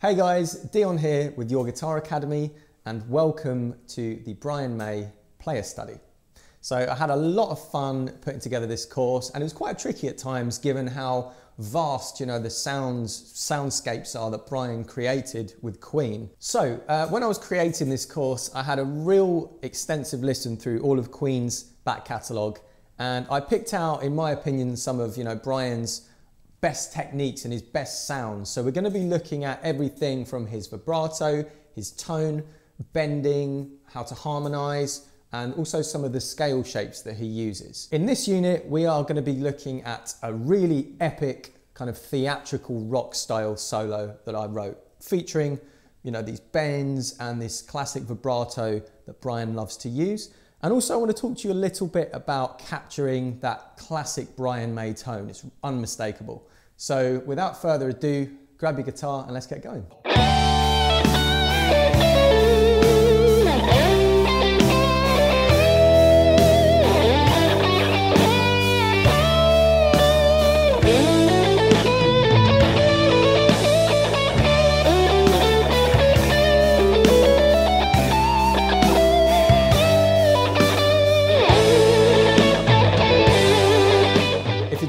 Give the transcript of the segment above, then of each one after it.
Hey guys, Dion here with Your Guitar Academy and welcome to the Brian May Player Study. So I had a lot of fun putting together this course and it was quite tricky at times given how vast, the soundscapes are that Brian created with Queen. So when I was creating this course, I had a real extensive listen through all of Queen's back catalogue and I picked out, in my opinion, some of Brian's best techniques and his best sounds. So we're going to be looking at everything from his vibrato, his tone, bending, how to harmonize, and also some of the scale shapes that he uses. In this unit, we are going to be looking at a really epic kind of theatrical rock style solo that I wrote, featuring, these bends and this classic vibrato that Brian loves to use. And also I want to talk to you a little bit about capturing that classic Brian May tone. It's unmistakable. So without further ado, grab your guitar and let's get going.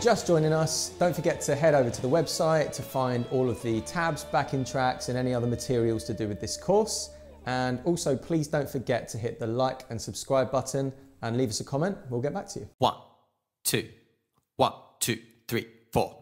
Just joining us, don't forget to head over to the website to find all of the tabs, backing tracks and any other materials to do with this course. And also please don't forget to hit the like and subscribe button and leave us a comment. We'll get back to you. 1, 2, 1, 2, 3, 4.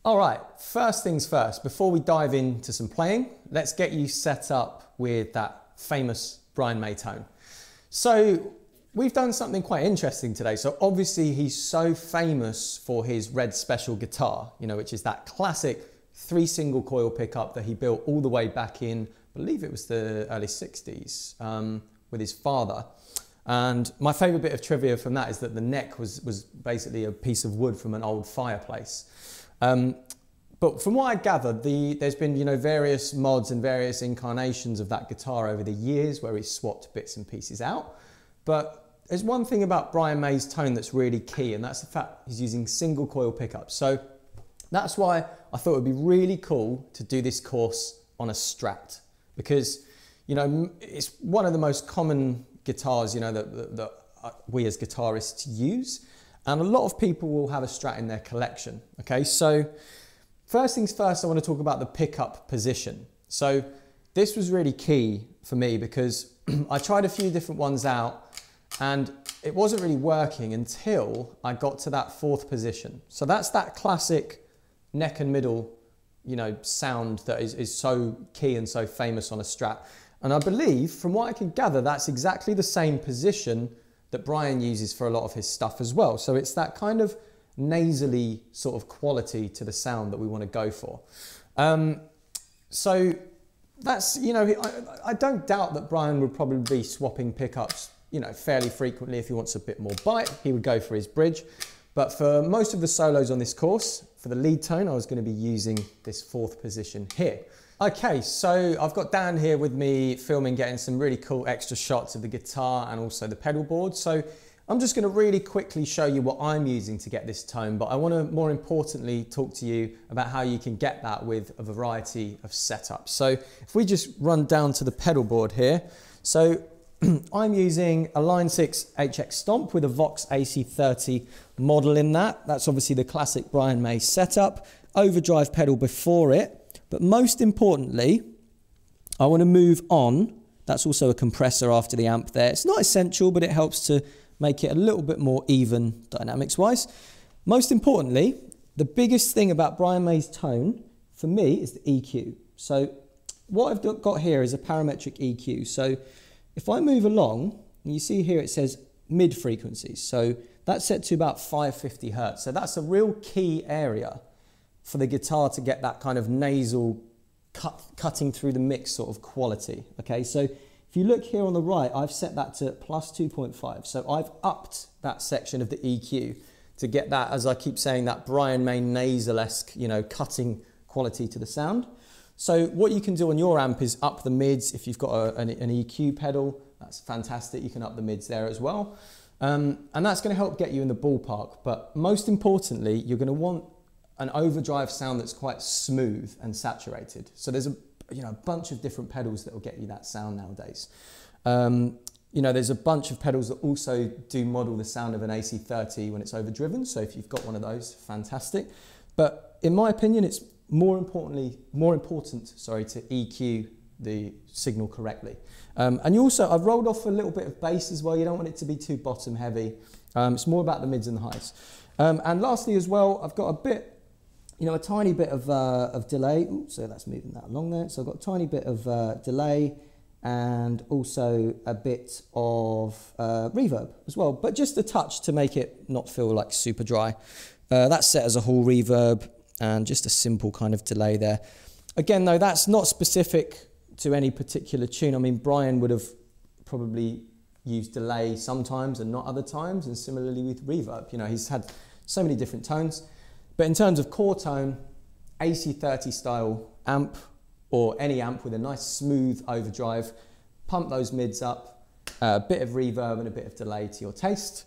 All right, first things first, before we dive into some playing, let's get you set up with that famous Brian May tone. So we've done something quite interesting today. So obviously he's so famous for his red special guitar, which is that classic 3 single coil pickup that he built all the way back in, I believe it was the early 60s with his father. And my favorite bit of trivia from that is that the neck was basically a piece of wood from an old fireplace. But from what I gathered, there's been various mods and various incarnations of that guitar over the years where he's swapped bits and pieces out. But there's one thing about Brian May's tone that's really key, and that's the fact he's using single coil pickups. So that's why I thought it would be really cool to do this course on a Strat, because it's one of the most common guitars that we as guitarists use. And a lot of people will have a Strat in their collection, okay? So first things first, I want to talk about the pickup position. So this was really key for me because I tried a few different ones out and it wasn't really working until I got to that 4th position. So that's that classic neck and middle, sound that is so key and so famous on a Strat. And I believe, from what I can gather, that's exactly the same position that Brian uses for a lot of his stuff as well. So it's that kind of nasally sort of quality to the sound that we want to go for. So that's, I don't doubt that Brian would probably be swapping pickups, fairly frequently. If he wants a bit more bite, he would go for his bridge. But for most of the solos on this course, for the lead tone, I was going to be using this 4th position here. Okay, so I've got Dan here with me filming, getting some really cool extra shots of the guitar and also the pedal board. So I'm just going to really quickly show you what I'm using to get this tone, but I want to more importantly talk to you about how you can get that with a variety of setups. So if we just run down to the pedal board here, so I'm using a Line 6 HX Stomp with a Vox AC30 model in that. That's obviously the classic Brian May setup, overdrive pedal before it. But most importantly, I want to move on. That's also a compressor after the amp there. It's not essential, but it helps to make it a little bit more even dynamics-wise. Most importantly, the biggest thing about Brian May's tone, for me, is the EQ. So what I've got here is a parametric EQ. So if I move along, and you see here it says mid frequencies. So That's set to about 550 Hertz. So that's a real key area for the guitar to get that kind of nasal cutting through the mix sort of quality. Okay, so if you look here on the right, I've set that to plus 2.5. So I've upped that section of the EQ to get that, as I keep saying, that Brian May nasal-esque, you know, cutting quality to the sound. So what you can do on your amp is up the mids. If you've got an EQ pedal, that's fantastic. You can up the mids there as well. And that's going to help get you in the ballpark. But most importantly, you're going to want an overdrive sound that's quite smooth and saturated. So there's a bunch of different pedals that will get you that sound nowadays. There's a bunch of pedals that also do model the sound of an AC30 when it's overdriven. So if you've got one of those, fantastic. But in my opinion, it's more important to EQ the signal correctly. And I've rolled off a little bit of bass as well. You don't want it to be too bottom heavy. It's more about the mids and the highs. And lastly as well, I've got a tiny bit of delay. Ooh, so that's moving that along there. So I've got a tiny bit of delay and also a bit of reverb as well, but just a touch to make it not feel like super dry. That's set as a hall reverb and just a simple kind of delay there. Again, though, that's not specific to any particular tune. I mean, Brian would have probably used delay sometimes and not other times, and similarly with reverb. You know, he's had so many different tones. But in terms of core tone, AC30 style amp, or any amp with a nice smooth overdrive, pump those mids up, a bit of reverb and a bit of delay to your taste,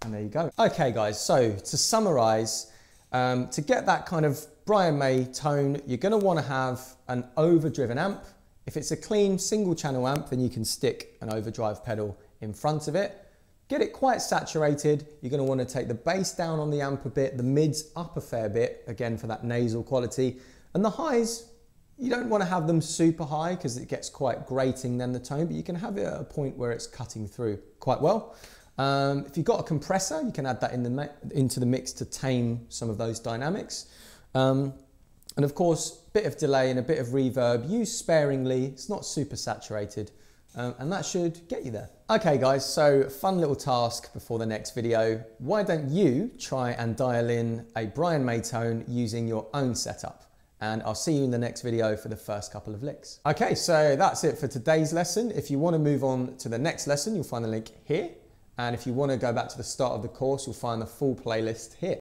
and there you go. Okay guys, so to summarize, to get that kind of Brian May tone, you're going to want to have an overdriven amp. If it's a clean single channel amp, then you can stick an overdrive pedal in front of it. Get it quite saturated. You're going to want to take the bass down on the amp a bit, the mids up a fair bit, again for that nasal quality. And the highs, you don't want to have them super high because it gets quite grating then the tone, but you can have it at a point where it's cutting through quite well. If you've got a compressor, you can add that into the mix to tame some of those dynamics. And of course, a bit of delay and a bit of reverb, used sparingly. It's not super saturated. And that should get you there. Okay guys, so fun little task before the next video. Why don't you try and dial in a Brian May tone using your own setup? And I'll see you in the next video for the first couple of licks. Okay, so that's it for today's lesson. If you want to move on to the next lesson, you'll find the link here. And if you want to go back to the start of the course, you'll find the full playlist here.